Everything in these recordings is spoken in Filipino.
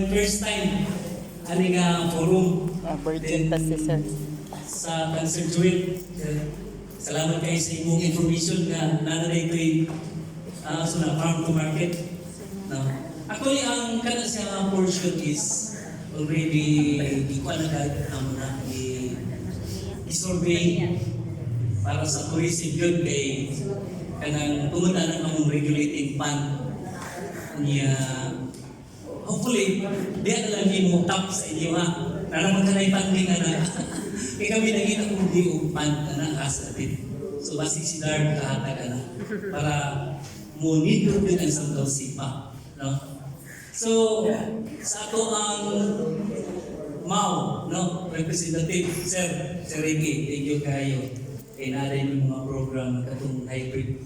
first time ani nga forum Virgin pa si sir. sa Cancer Joint. Salamat kayo sa imong information nga nanay ko'y so na farm to market. No. Actually, ang kana siya portion is already ikuha na agad na i-survey para sa tourism yun kay kanang pumunta ng among regulating fund niya. Hopefully, diyan na lang mo top sa inyo ha. Nalaman ka na yung funding na kaya kami naging akong di fund na kasatin. So basig si Dark kahatag ka na para mo nito din ang samtaw sipa. No? So, sa ato ang MAU, no? Representative, Sir Ricky, thank you kayo. Kaya narin yung mga program katong hybrid.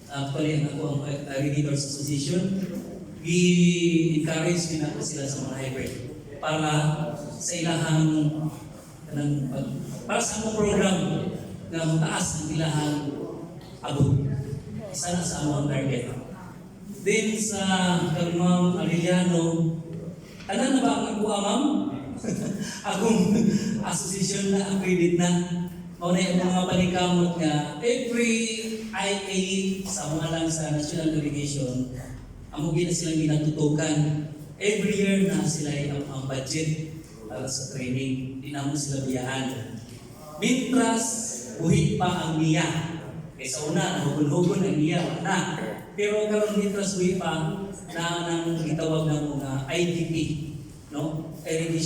Actually, ang ako ang Readers Association, i-encourage din ako sila sa mga hybrid para sa ilahang para sa among program na mataas ang ilahang abot. Isa na sa among target. Then sa Ma'am Arellano, ano na ba ang nagkuha, ma'am? Akong association na accredit na. O na yung mga panikamot nga, every IA sa mga lang sa national delegation, amugin na silang ginatutukan. Every year na sila ang budget para sa training. Di na mo sila biyahan. Mintras, buhit pa ang niya. Kaysa una, nahugon-hugon ang niya. Na. Pero karon mintras buhit pa na nang gitawag ng mga IDP. No?